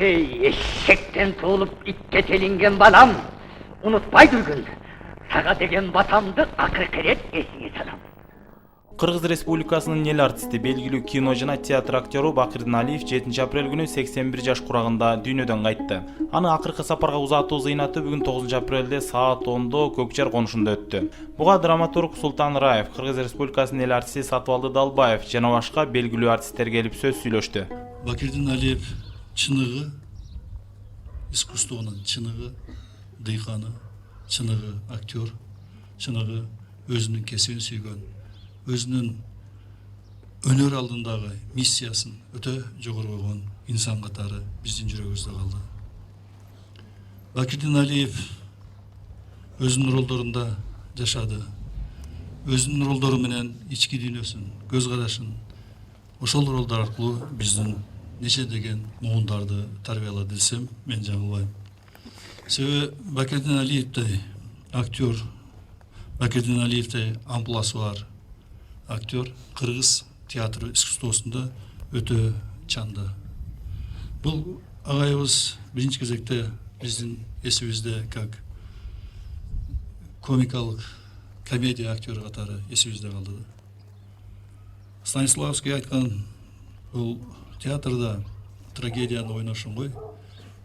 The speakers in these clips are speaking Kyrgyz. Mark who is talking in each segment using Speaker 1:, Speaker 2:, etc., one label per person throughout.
Speaker 1: Ey eşekten tuğulup itte telingen balam, unutmay durgun. Sağa degen batamdı akır keret esine salam.
Speaker 2: Кыргыз Республикасынын эл артисти, белгилүү кино жана театр актеру Бакырдын Алиев 7 апрель күнү 81 жаш курагында дүйнөдөн кайтты. Аны акыркы сапарга узатуу зыйнаты бүгүн 9 апрелде саат 10-до Көкжар конушунда өттү. Буга драматург Султан Раев, Кыргыз Республикасынын эл артисти Сатыбалды Далбаев жана башка белгилүү артисттер келип сөз сүйлөштү.
Speaker 3: Бакырдын Алиев чыныгы, искусствонун чыныгы, дыйканы, чыныгы актер, чыныгы өзүнүн кесибин сүйгөн, өзүнүн өнөр алдындагы миссиясын өтө жогору койгон инсан катары биздин жүрөгүбүздө калды. Бакырдын Алиев өзүнүн ролдорунда жашады. Өзүнүн ролдору менен ички дүйнөсүн, көз карашын ошол ролдор аркылуу биздин нече деген муундарды тарбиялады десем мен жаңылбайм. Себеби Бакырдын Алиевдей актер, Бакырдын Алиевдей амплуасы бар актер кыргыз театр искусствосунда өтө чаңды. Бул агайыбыз биринчи кезекте биздин эсибизде как комикалык комедия актері катары эсибизде калды. Станиславский айткан, бул театрда трагедияны ойношун ғой,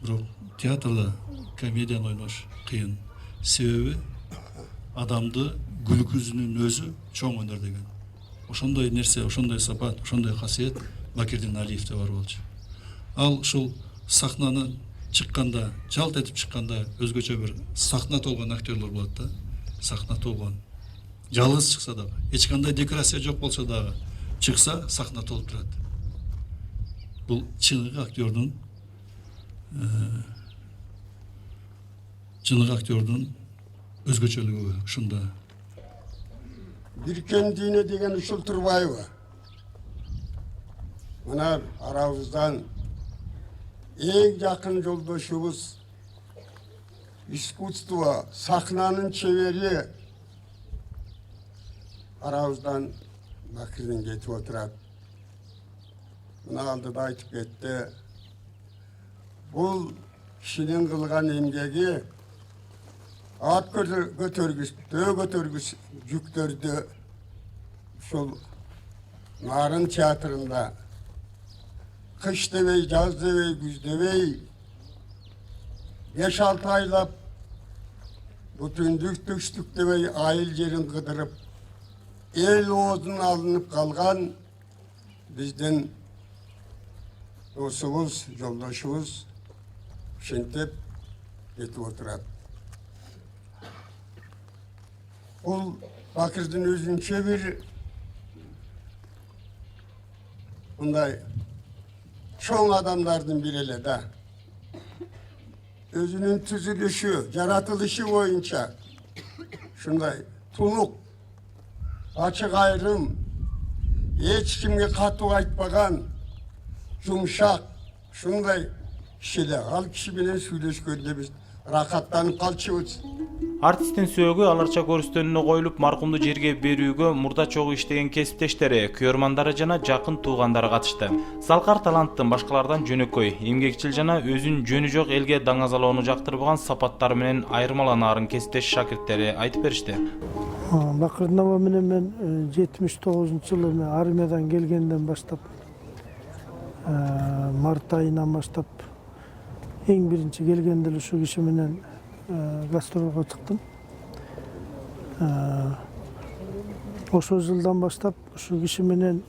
Speaker 3: бирок театрда комедияны ойнош кыйын. Себеби адамды күлкүзүнүн өзү чоң өнөр деген. Ошондой нерсе, ошондой сапат, ошондой касиет Бакырдын Алиевде бар болчу. Ал ушул сахнаны чыкканда, жалт этип чыкканда өзгөчө бир сахна толгон актерлор болот да. Сахна толгон. Жалгыз чыкса дагы, эч кандай декорация жок болсо дагы, чыкса сахна толуп турат. Бул чыныгы актердун өзгөчөлүгү ушунда.
Speaker 4: Биркен дүйнө деген Ушул Турбаева. Мына арабыздан эң жакын жолдошубуз, искусство, сахнанын чебери арабыздан Бакырдын кетип отурат. Мына алдыда айтып кетти. Бул кишинин кылган эмгеги ат көтөргүс жүктөрдү ушул Нарын театрында кыш дебей, жаз дебей, күз дебей 5-6 айлап бүтүндүк түштүк дебей айыл жерин кыдырып эл оозун алынып калган биздин досубуз, жолдошубуз ушинтип кетип отурат. Бул Бакырдын өзүнчө бир мындай чоң адамдардын бири эле да. Өзүнүн түзүлүшү, жаратылышы боюнча ушундай тунук, ачык айрым, эч кимге катуу айтпаган, жумшак, ушундай киши эле. Ал киши менен сүйлөшкөндө биз рахаттанып калчубуз.
Speaker 2: Артисттин сөөгү аларча көрүстөнүнө коюлуп, маркумду жерге берүүгө мурда чогуу иштеген кесиптештери, күйөрмандары жана жакын туугандары катышты. Залкар таланттын башкалардан жөнөкөй, эмгекчил жана өзүн жөнү жок элге даңазалоону жактырбаган сапаттары менен айырмаланаарын кесиптеш шакирттери айтып беришти.
Speaker 5: Бакырдын аба менен мен 79-жылы армиядан келгенден баштап, март айынан баштап эң биринчи келгенде эле ушу киши менен гастролго чыктым. Ошол жылдан баштап ушу киши менен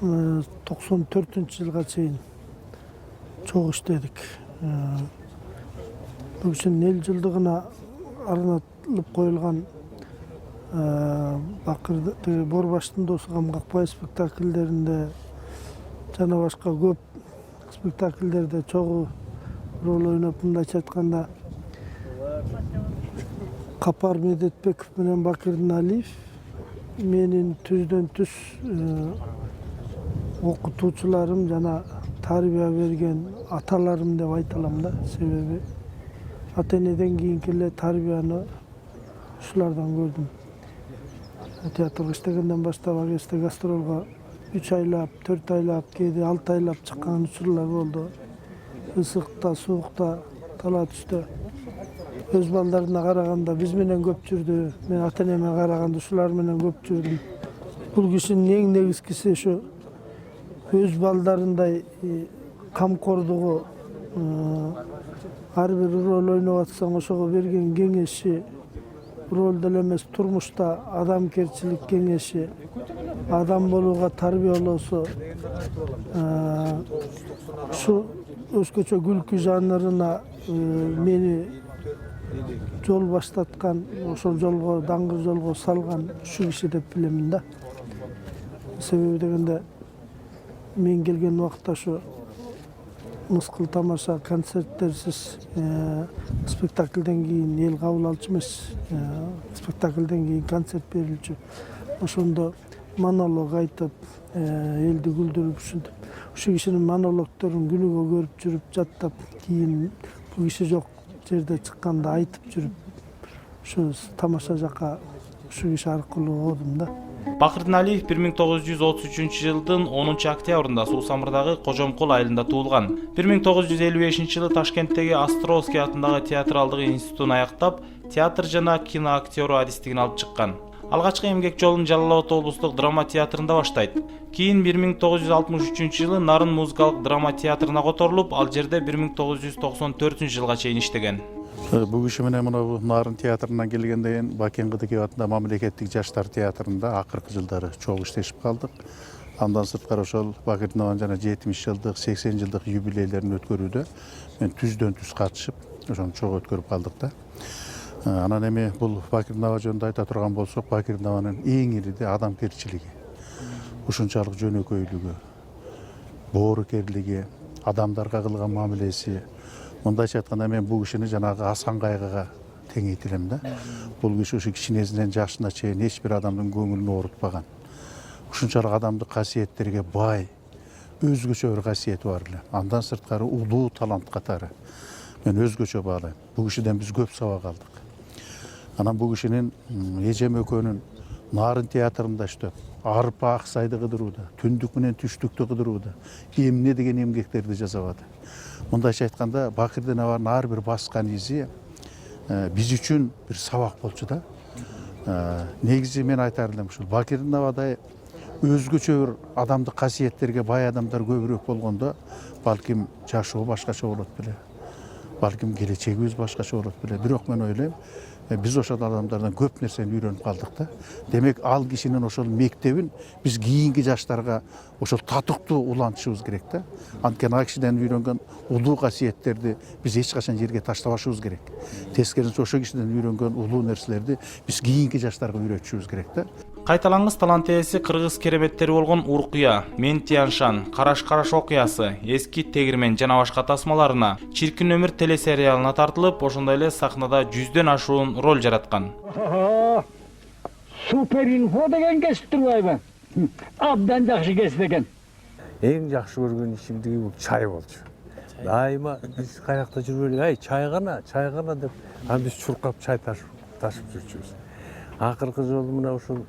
Speaker 5: 94-жылга чейин чогуу иштедик. Бул кишинин эл жылдыгына арналып коюлган Бакырды Борбаштын досу Камгакбай спектакльдеринде жана башка көп спектакльдерде чогуу рол ойноп, мындайча айтканда Капар Медетбеков менен Бакырдын Алиев менин түздөн түз окутуучуларым жана тарбия берген аталарым деп айта алам да. Себеби ата-энеден кийинки эле тарбияны ушулардан көрдүм. Театрга иштегенден баштап агесте гастролго 3 aylap, 4 aylap, keyde 6 aylap çıkan uçurlar oldu. Isıkta, soğukta, tala düştü. Öz ballarına qaraganda biz menen köp жүрdü. Men ata-eneme qaraganda şular menen köp жүрdüm. Bul kişinin en negizgisi şu öz ballarınday kamkordugu, har bir rol oynap atsaң oşoga bergen kеңешi, rolda emes turmuşta adamkerçilik kеңешi, adam boluga tarbiyaloosu, şu özgöçө gülkü janrına meni jol başlatkan, ошол жолго, даңгы жолго салган şu kişi деп билемин да. Себеби дегенде мен келген убакта şu мыскыл тамаша концерттерсиз спектакльден кийин эл кабыл алчу эмес, спектакльден кийин концерт берилчү. Ошондо монолог айтып, элди күлдүрүп ушинтип. Ушул кишинин монологдорун күнүгө көрүп жүрүп жаттап, кийин бул киши жок жерде чыкканда айтып жүрүп, ушу тамаша жака ушул киши аркылуу оодум да.
Speaker 2: Бакырдин Алиев 1933-жылдын 10-октябрында Суусамырдагы Кожомкул айылында туулган. 1955-жылы Ташкенттеги Островский атындагы театралдык институтун аяктап, театр жана кино актеру адистигин алып чыккан. Алгачкы эмгек жолун Жалал Абад облустук драма театрында баштайт. Кийин 1963-жылы Нарын музыкалык драма театрына которулуп, ал жерде 1994-жылга чейин иштеген.
Speaker 6: Бул киши менен мына Нарын театрынан келгенден кийин Бакен Кыдыков атындагы мамлекеттик жаштар театрында акыркы жылдары чогуу иштешип калдык. Андан сырткары ошол Бакырдин Абанын жана 70 жылдык, 80 жылдык юбилейлерин өткөрүүдө мен түздөн түз катышып, ошону чогуу өткөрүп калдык да. Анан эми бул Бакырдин Аба жөнүндө айта турган болсок, Бакырдин Абанын эң ириди адамгерчилиги, ушунчалык жөнөкөйлүгү, боорукерлиги, адамдарга кылган мамилеси. Мындайча айтканда мен бул кишини жанагы Асан Кайгыга теңейтилем да. Бул киши ушу кичинесинен жашына чейин эч бир адамдын көңүлүн оорутпаган. Ушунчалык адамдык касиеттерге бай, өзгөчө бир касиети бар эле. Андан сырткары улуу талант катары мен өзгөчө баалайм. Бул кишиден биз көп сабак алдык. Анан бул кишинин эжем экөөнүн Нарын театрында иштеп, арпа аксайды кыдырууда, түндүк менен түштүктү кыдырууда эмне деген эмгектерди жасабады. Мындайча айтканда Бакырдин Абанын ар бир баскан изи биз үчүн бир сабак болчу да. Негизи мен айтар элем ушул Бакырдин Абадай өзгөчө бир адамдык касиеттерге бай адамдар көбүрөөк болгондо балким жашоо башкача болот беле. Балким келечегибиз башкача болот беле. Бирок мен ойлойм, биз ошол адамдардан көп нерсени үйрөнүп калдык да. Демек ал кишинин ошол мектебин биз кийинки жаштарга ошол татыктуу улантышыбыз керек да. Анткени ал кишиден үйрөнгөн улуу касиеттерди биз эч качан жерге таштабашыбыз керек. Тескерисинче ошол кишиден үйрөнгөн улуу нерселерди биз кийинки жаштарга үйрөтүшүбүз керек да.
Speaker 2: Кайталангыс талант ээси кыргыз кереметтери болгон Уркуя, Мен Тияншан, Караш окуясы, Эски тегирмен жана башка тасмаларына Чиркин өмүр телесериалына тартылып, ошондой эле сахнада 100дөн ашуун роль жараткан.
Speaker 7: Супер инфо деген кесип турбайбы? Абдан жакшы кесип экен.
Speaker 8: Эң жакшы көргөн ичимдиги бул чай болчу. Дайыма биз каякта жүрбөйлүк, ай чай гана деп, анан биз чуркап чай ташып жүрчүбүз. Акыркы жолу мына ушул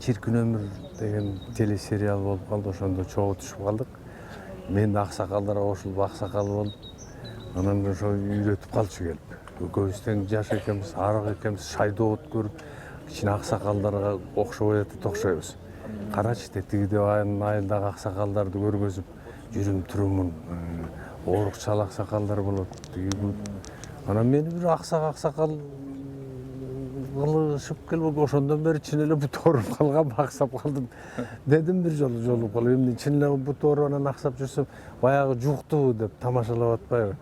Speaker 8: Чиркин өмүр деген телесериал болуп калды, ошондо чогуу түшүп калдык. Мен аксакалдарга кошулуп аксакал болуп, анан ошо үйрөтүп калчу келип. Экөөбүз тең жаш экенбиз, арак экенбиз, шайдоот көрүп, кичине аксакалдарга окшобой окшойбуз. Карачы тигиде айылдагы аксакалдарды көргөзүп, жүрүм турумун, оорукчал аксакалдар болот. Анан мени бир аксакал ылышып келип, ошондон бери чын эле бут ооруп калган, аксап калдым дедим бир жолу жолугуп калып. Эмне чын эле бут ооруп анан аксап жүрсөм, баягы жукту деп тамашалап атпайбы?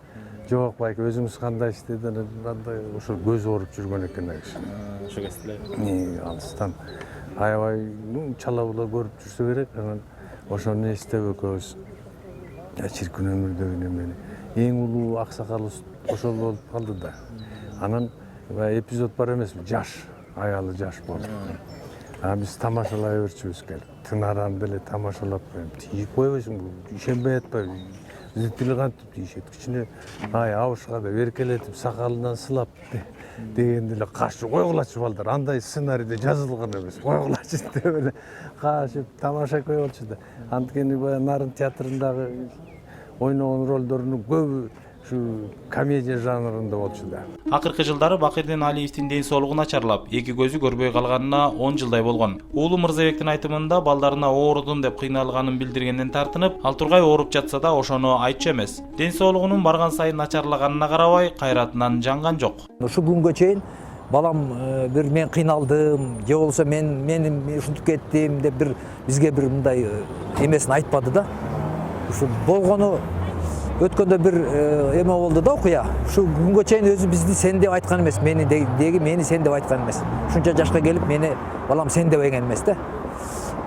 Speaker 8: Жок байке, өзүңүз кандай иштеди, андай ошо көз ооруп жүргөн экен киши.
Speaker 2: Ошо кезде
Speaker 8: алыстан аябай чала була көрүп жүрсө керек. Анан ошону эстеп экөөбүз Чиркин өмүр деген эмени эң улуу аксакалыбыз ошол болуп калды да. Анан эпизод бар эмеспи, жаш, аялы жаш болду. Биз тамашалай берчүбүз келип, тынаранды эле тамашалап, тийип койбойсуңбу, ишенбей атпайбы. тили кантип дейишет кичине ай абышка деп эркелетип сакалынан сылап дегенде эле кашып койгулачы балдар андай сценарийде жазылган эмес койгулачы деп эле кашып тамаша көрүп болчу да анткени баягы Нарын театрындагы ойногон ролдордун көбү ушу комедия жанрында болчу да.
Speaker 2: Акыркы жылдары Бакырдин Алиевдин ден соолугу начарлап, эки көзү көрбөй калганына 10 жылдай болгон. Уулу Мырзабектин айтымында балдарына оорудум деп кыйналганын билдиргенден тартынып, ал тургай ооруп жатса да ошону айтчу эмес. Ден соолугунун барган сайын начарлаганына карабай, кайратынан жанган жок.
Speaker 9: Ушу күнгө чейин балам бир мен кыйналдым, же болбосо мен ушинтип кеттим деп бир бизге бир мындай эмесин айтпады да. Ушу болгону өткөндө бир эме болду да окуя. Ушу күнгө чейин өзү бизди сен деп айткан эмес, мени сен деп айткан эмес. Ушунча жашка келип мени балам сен деп айткан эмес да.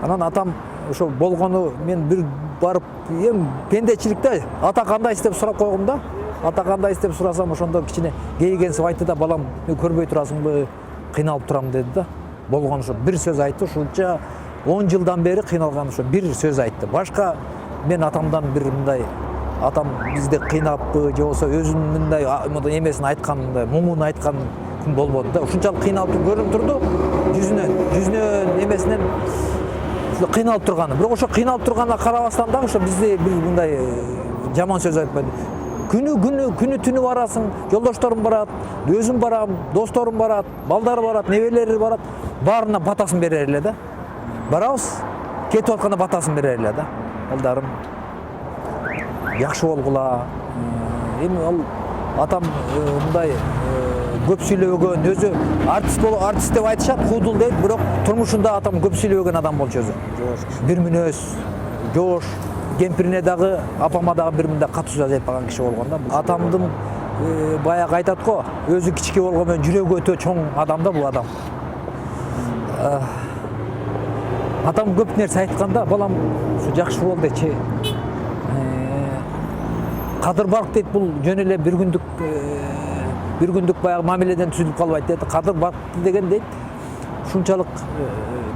Speaker 9: Анан атам ошо болгону мен бир барып эми пендечиликте ата кандай деп сурап койгом да. Ата кандай деп сурасам ошондо кичине кейигенсип айтты да, балам мен көрбөй турасыңбы, кыйналып турам деди да. Болгону ошо бир сөз айтты, ушунча 10 жылдан бери кыйналган ошо бир сөз айтты. Башка мен атамдан бир мындай атам бизди кыйнаппы же болбосо өзүнүн мындай эмесин айткан, муңун айткан күн болбоду да. Ушунчалык кыйналып көрүнүп турду жүзүнөн эмесинен кыйналып турганы. Бирок ошо кыйналып турганына карабастан дагы ошо бизди бир мындай жаман сөз айтпады. Күнү түнү барасың, жолдошторум барат, өзүм барам, досторум барат, балдары барат, небелери барат, баарына батасын берер эле да. Барабыз, кетип атканда батасын берер эле да. Балдарым жакшы болгула. Эми ал атам мындай көп сүйлөбөгөн, өзү артист деп айтышат, куудул дейт, бирок турмушунда атам көп сүйлөбөгөн адам болчу өзү. Бир мүнөз, жоош, кемпирине дагы, апама дагы бир мындай катуу сөз айтпаган киши болгон да. Атамдын баягы айтат го, өзү кичике болгон менен жүрөгү өтө чоң адам да бул адам. Атам көп нерсе айтканда, балам ушу жакшы бол дечи. Кадыр барк дейт, бул жөн эле бир күндүк баягы мамиледен түзүлүп калбайт дейт. Кадыр барк деген дейт, ушунчалык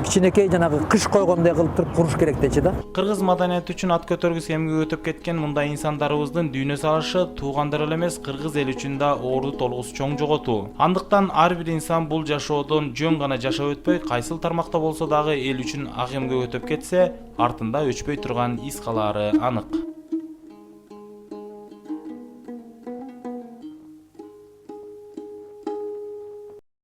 Speaker 9: кичинекей жанагы кыш койгондой кылып туруп куруш керек дечи да.
Speaker 2: Кыргыз маданияты үчүн ат көтөргүс эмгеги өтүп кеткен мындай инсандарыбыздын дүйнө салышы туугандар эле эмес, кыргыз эли үчүн да орду толгусу чоң жоготуу. Андыктан ар бир инсан бул жашоодон жөн гана жашап өтпөй, кайсыл тармакта болсо дагы эл үчүн ак эмгек өтүп кетсе, артында өчпөй турган из калаары анык.